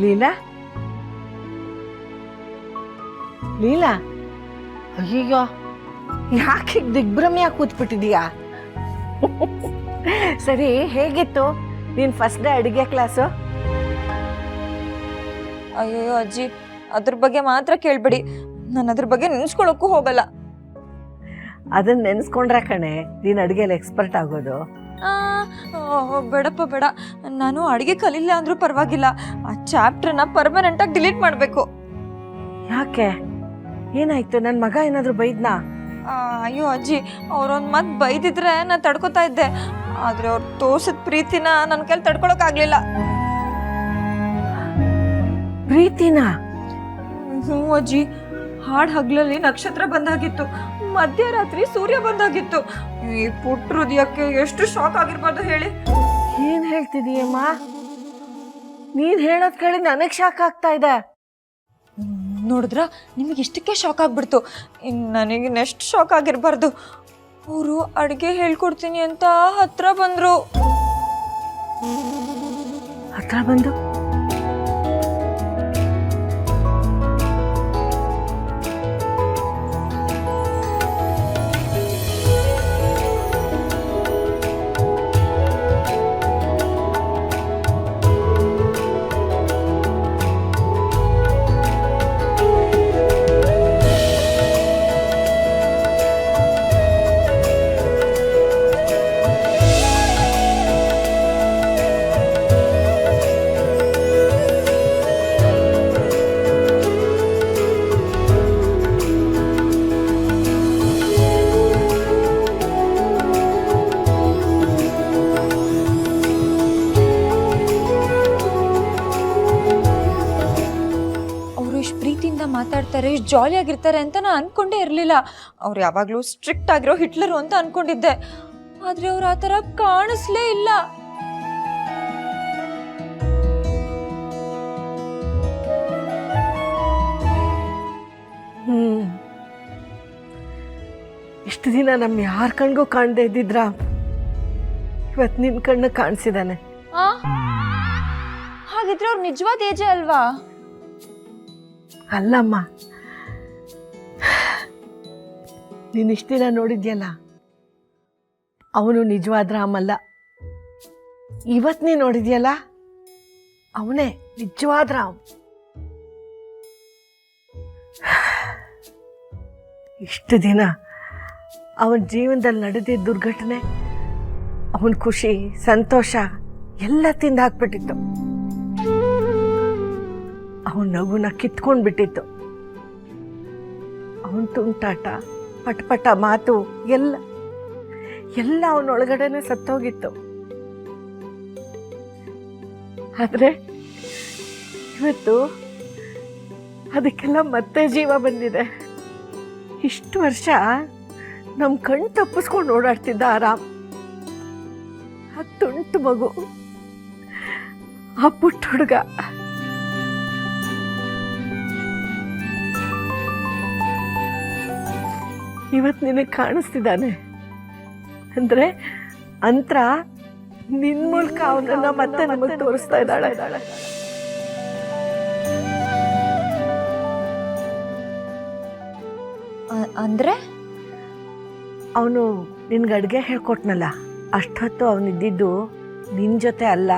ಲೀಲಾ ಲೀಲಾ ಅಯ್ಯಯ್ಯೋ ಯಾಕೆ ದಿಗ್ಭ್ರಮೆಯಾಗಿ ಕೂತ್ಬಿಟ್ಟಿದೀಯಾ? ಸರಿ, ಹೇಗಿತ್ತು ನೀನ್ ಫಸ್ಟ್ ಡೇ ಅಡುಗೆ ಕ್ಲಾಸು? ಅಯ್ಯೋ ಅಜ್ಜಿ, ಅದ್ರ ಬಗ್ಗೆ ಮಾತ್ರ ಕೇಳ್ಬೇಡಿ. ನಾನು ಅದ್ರ ಬಗ್ಗೆ ನೆನ್ಸ್ಕೊಳಕ್ಕೂ ಹೋಗಲ್ಲ. ಅದನ್ನ ನೆನ್ಸ್ಕೊಂಡ್ರೆ ಕಣೆ ನೀನ್ ಅಡುಗೆಲಿ ಎಕ್ಸ್ಪರ್ಟ್ ಆಗೋದು. ಬೇಡಪ್ಪ ಬೇಡ, ನಾನು ಅಡುಗೆ ಕಲಿಲ್ಲ ಅಂದ್ರೂ ಪರವಾಗಿಲ್ಲ, ಆ ಚಾಪ್ಟರ್ನ ಪರ್ಮನೆಂಟಾಗಿ ಡಿಲೀಟ್ ಮಾಡಬೇಕು. ಯಾಕೆ, ಏನಾಯ್ತು? ನನ್ನ ಮಗ ಏನಾದ್ರು ಬೈದ್ನಾ? ಅಯ್ಯೋ ಅಜ್ಜಿ, ಅವ್ರೊಂದು ಮಾತು ಬೈದಿದ್ರೆ ನಾನು ತಡ್ಕೊತಾ ಇದ್ದೆ, ಆದರೆ ಅವ್ರು ತೋರ್ಸಿದ ಪ್ರೀತಿನ ನನ್ನ ಕೈಲಿ ತಡ್ಕೊಳಕ್ಕಾಗಲಿಲ್ಲ. ಪ್ರೀತಿನಾ? ಹ್ಞೂ ಅಜ್ಜಿ, ಹಾಡು ಹಗ್ಲಲ್ಲಿ ನಕ್ಷತ್ರ ಬಂದಾಗಿತ್ತು, ಮಧ್ಯರಾತ್ರಿ ಸೂರ್ಯ ಬಂದಾಗಿತ್ತು. ಈ ಪುಟ್ಟ ಹೃದಯಕ್ಕೆ ಎಷ್ಟು ಶಾಕ್ ಆಗಿರ್ಬಾರ್ದು ಹೇಳಿ. ಏನ್ ಹೇಳ್ತಿದೀಯಮ್ಮ? ನೀನ್ ಹೇಳೋದ್ ಕೇಳಿ ನನಗ್ ಶಾಕ್ ಆಗ್ತಾ ಇದೆ. ನೋಡಿದ್ರ, ನಿಮಗೆ ಇಷ್ಟಕ್ಕೆ ಶಾಕ್ ಆಗ್ಬಿಡ್ತು, ಇನ್ನು ನನಗೆ ನೆಕ್ಸ್ಟ್ ಶಾಕ್ ಆಗಿರಬಾರ್ದು. ಅವರು ಅಡುಗೆ ಹೇಳ್ಕೊಡ್ತೀನಿ ಅಂತ ಹತ್ರ ಬಂದರು. ಹತ್ರ ಬಂದು ಮಾತಾಡ್ತಾರೆ, ಇಷ್ಟು ಜಾಲಿಯಾಗಿರ್ತಾರೆ ಅಂತ ನಾನು ಅನ್ಕೊಂಡೇ ಇರಲಿಲ್ಲ. ಅವ್ರು ಯಾವಾಗಲೂ ಸ್ಟ್ರಿಕ್ಟ್ ಆಗಿರೋ ಹಿಟ್ಲರು ಅಂತ ಅನ್ಕೊಂಡಿದ್ದೆ, ಆದರೆ ಅವ್ರು ಆ ಥರ ಕಾಣಿಸ್ಲೇ ಇಲ್ಲ. ಇಷ್ಟು ದಿನ ನಮ್ಮ ಯಾರ ಕಣ್ಗೂ ಕಾಣದೇ ಇದ್ದಿದ್ರ ಇವತ್ತು ನಿನ್ನ ಕಣ್ಣು ಕಾಣಿಸಿದಾನೆ. ಹಾಗಿದ್ರೆ ಅವ್ರು ನಿಜವಾದ ಏಜೆ ಅಲ್ವಾ? ಅಲ್ಲಮ್ಮ, ನೀನು ಇಷ್ಟು ದಿನ ನೋಡಿದ್ಯಲ್ಲ, ಅವನು ನಿಜವಾದ ರಾಮಲ್ಲ. ಇವತ್ತು ನೀನು ನೋಡಿದ್ಯಲ್ಲ, ಅವನೇ ನಿಜವಾದ ರಾಮ್. ಇಷ್ಟು ದಿನ ಅವನ ಜೀವನದಲ್ಲಿ ನಡೆದಿದ್ದ ದುರ್ಘಟನೆ ಅವನ ಖುಷಿ ಸಂತೋಷ ಎಲ್ಲ ತಿಂದು ಹಾಕ್ಬಿಟ್ಟಿತ್ತು. ಅವನ ನಗುನ ಕಿತ್ಕೊಂಡು ಬಿಟ್ಟಿತ್ತು. ಅವನ ತುಂಟಾಟ ಪಟಪಟ ಮಾತು ಎಲ್ಲ ಎಲ್ಲ ಅವನೊಳಗಡೆನೆ ಸತ್ತೋಗಿತ್ತು. ಆದರೆ ಇವತ್ತು ಅದಕ್ಕೆಲ್ಲ ಮತ್ತೆ ಜೀವ ಬಂದಿದೆ. ಇಷ್ಟು ವರ್ಷ ನಮ್ಮ ಕಣ್ಣು ತಪ್ಪಿಸ್ಕೊಂಡು ಓಡಾಡ್ತಿದ್ದ ಆರಾಮ್, ಆ ತುಂಟು ಮಗು, ಆ ಪುಟ್ಟ ಹುಡುಗ ಇವತ್ತು ನಿನಗೆ ಕಾಣಿಸ್ತಿದ್ದಾನೆ ಅಂದ್ರೆ ಅಂತ್ರ ನಿನ್ ಮೂಲಕ ಅವನನ್ನ ಮತ್ತೆ ನಮಗೆ ತೋರಿಸ್ತಾ ಇದ್ದಾಳೆ. ಅಂದ್ರೆ ಅವನು ನಿನ್ಗೆ ಅಡುಗೆ ಹೇಳ್ಕೊಟ್ನಲ್ಲ, ಅಷ್ಟೊತ್ತು ಅವನಿದ್ದಿದ್ದು ನಿನ್ ಜೊತೆ ಅಲ್ಲ,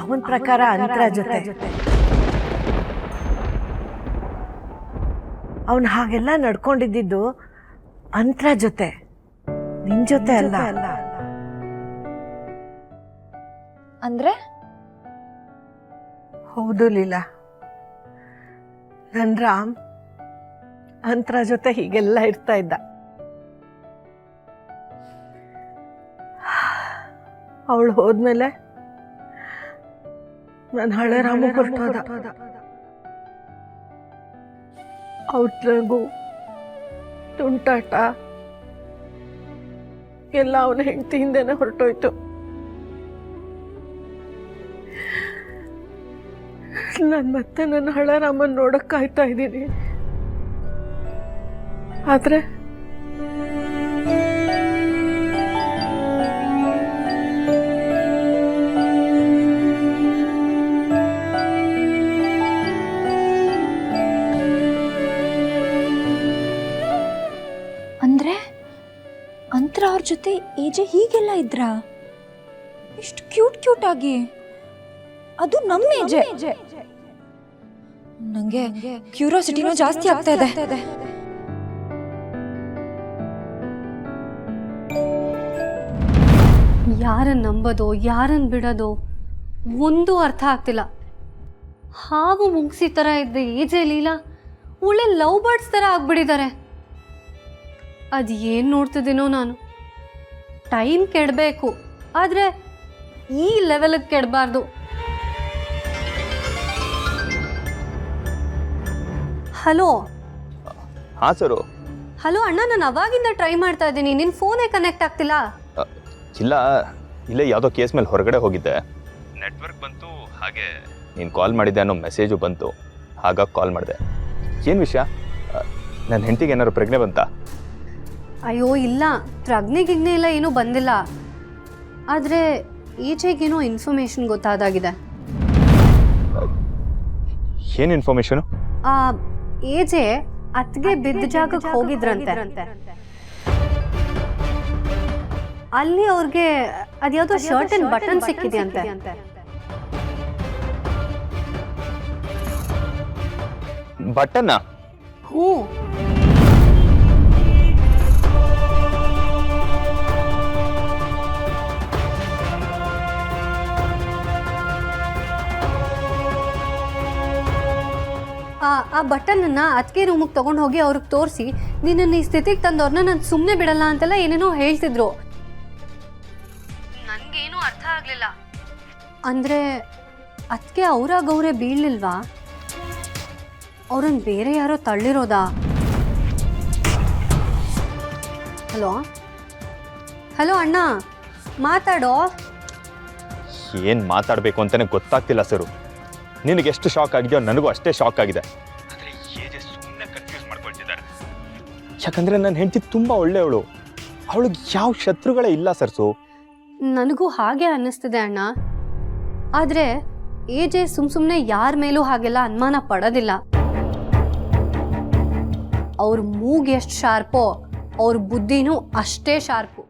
ಅವನ ಪ್ರಕಾರ ಅಂತರ ಜೊತೆ. ಅವನು ಹಾಗೆಲ್ಲ ನಡ್ಕೊಂಡಿದ್ದು ಅಂತರ ಜೊತೆ, ನಿನ್ ಜೊತೆ ಅಲ್ಲ. ಅಂದ್ರೆ ಹೌದು ಲೀಲಾ, ನನ್ ರಾಮ್ ಅಂತರ ಜೊತೆ ಹೀಗೆಲ್ಲ ಇರ್ತಾ ಇದ್ದ. ಅವಳು ಹೋದ್ಮೇಲೆ ನನ್ನ ಹಳೆ ರಾಮು ಹೊರಟೋದ. ಔಟ್ರಗು ತುಂಟಾಟ ಎಲ್ಲ ಅವನ ಹೆಂಡತಿ ಹಿಂದೆನೆ ಹೊರಟೋಯ್ತು. ನಾನು ಮತ್ತೆ ನನ್ನ ಹಳೆ ರಾಮನ್ ನೋಡಕ್ ಕಾಯ್ತಾ ಇದ್ದೀನಿ. ಆದ್ರೆ ಜೊತೆ ಏಜೆ ಹೀಗೆಲ್ಲ ಇದ್ರಾ? ಎಷ್ಟು ಕ್ಯೂಟ್ ಆಗಿ, ಅದು ನಮ್ಮ ಏಜೆ. ನಂಗೆ ಕ್ಯೂರಿಯಾಸಿಟಿನೂ ಜಾಸ್ತಿ ಆಗ್ತಾ ಇದೆ. ಯಾರನ್ನು ನಂಬೋದು ಯಾರನ್ನು ಬಿಡೋದು ಒಂದು ಅರ್ಥ ಆಗ್ತಿಲ್ಲ. ಹಾವು ಮುಂಗ್ಸಿ ಥರ ಇದ್ದ ಏಜೆ ಲೀಲಾ ಒಳ್ಳೆ ಲವ್ ಬರ್ಡ್ಸ್ ಥರ ಆಗ್ಬಿಟ್ಟಿದ್ದಾರೆ. ಅದು ಏನು ನೋಡ್ತಿದ್ದೀನೋ ನಾನು. ಟೈಮ್ ಕೆಡಬೇಕು, ಆದರೆ ಈ ಲೆವೆಲಿಗೆ ಕೆಡಬಾರ್ದು. ಹಲೋ ಹಾಂ ಸರು. ಹಲೋ ಅಣ್ಣ, ನಾನು ಅವಾಗಿಂದ ಟ್ರೈ ಮಾಡ್ತಾ ಇದ್ದೀನಿ, ನಿನ್ನ ಫೋನೇ ಕನೆಕ್ಟ್ ಆಗ್ತಿಲ್ಲ. ಇಲ್ಲ ಯಾವುದೋ ಕೇಸ್ ಮೇಲೆ ಹೊರಗಡೆ ಹೋಗಿದ್ದೆ, ನೆಟ್ವರ್ಕ್ ಬಂತು, ಹಾಗೆ ನೀನು ಕಾಲ್ ಮಾಡಿದ್ದೆ ಅನ್ನೋ ಮೆಸೇಜು ಬಂತು, ಹಾಗಾಗಿ ಕಾಲ್ ಮಾಡಿದೆ. ಏನು ವಿಷಯ? ನನ್ನ ಹೆಂಡತಿಗೆ ಏನಾದ್ರು ಪ್ರಜ್ಞೆ ಬಂತಾ? ಅಯ್ಯೋ ಇಲ್ಲ, ಪ್ರಜ್ಞೆಗಿಜ್ಞೆ ಎಲ್ಲ ಏನೂ ಬಂದಿಲ್ಲ. ಆದರೆ ಈಚೆಗೇನೋ ಇನ್ಫಾರ್ಮೇಷನ್ ಗೊತ್ತಾದಾಗಿದೆ. ಏನು ಇನ್ಫಾರ್ಮೇಷನು? ಏಜೆ ಅತ್ಗೆ ಬಿದ್ದ ಜಾಗಕ್ಕೆ ಹೋಗಿದ್ರಂತೆ. ಅಲ್ಲಿ ಅವ್ರಿಗೆ ಅದ್ಯಾವುದೋ ಶರ್ಟ್ ಅಂಡ್ ಬಟನ್ ಸಿಕ್ಕಿದೆಯಂತೆ. ಬಟನ್ನ? ಹ್ಞೂ. ಆ ಬಟನ್ನ ಅದಕ್ಕೆ ರೂಮಿಗೆ ತೊಗೊಂಡು ಹೋಗಿ ಅವ್ರಿಗೆ ತೋರಿಸಿ, ನಿನ್ನನ್ನು ಈ ಸ್ಥಿತಿಗೆ ತಂದವ್ರನ್ನ ನಾನು ಸುಮ್ಮನೆ ಬಿಡಲ್ಲ ಅಂತೆಲ್ಲ ಏನೇನೋ ಹೇಳ್ತಿದ್ರು. ನನಗೇನೂ ಅರ್ಥ ಆಗಲಿಲ್ಲ. ಅಂದರೆ ಅದಕ್ಕೆ ಅವರೇ ಬೀಳಲಿಲ್ವಾ? ಅವ್ರನ್ನ ಬೇರೆ ಯಾರೋ ತಳ್ಳಿರೋದಾ? ಹಲೋ ಅಣ್ಣ, ಮಾತಾಡೋ. ಏನು ಮಾತಾಡಬೇಕು ಅಂತಲೇ ಗೊತ್ತಾಗ್ತಿಲ್ಲ ಸರು. ನಿನಗೆ ಎಷ್ಟು ಶಾಕ್ ಆಗಿದೆಯೋ ನನಗೂ ಅಷ್ಟೇ ಶಾಕ್ ಆಗಿದೆ. ಆದರೆ ಏಜೆ ಸುಮ್ಮನೆ ಕನ್ಫ್ಯೂಸ್ ಮಾಡ್ಕೊಳ್ತಿದ್ದಾರೆ. ಯಾಕಂದರೆ ನನ್ನ ಹೆಂಡತಿ ತುಂಬ ಒಳ್ಳೆಯವಳು, ಅವಳಿಗೆ ಯಾವ ಶತ್ರುಗಳೇ ಇಲ್ಲ ಸರ್ಸು. ನನಗೂ ಹಾಗೆ ಅನ್ನಿಸ್ತಿದೆ ಅಣ್ಣ. ಆದರೆ ಏಜೆ ಸುಮ್ಮನೆ ಯಾರ ಮೇಲೂ ಹಾಗೆಲ್ಲ ಅನುಮಾನ ಪಡೋದಿಲ್ಲ. ಅವ್ರ ಮೂಗು ಎಷ್ಟು ಶಾರ್ಪೋ ಅವ್ರ ಬುದ್ಧಿನೂ ಅಷ್ಟೇ ಶಾರ್ಪು.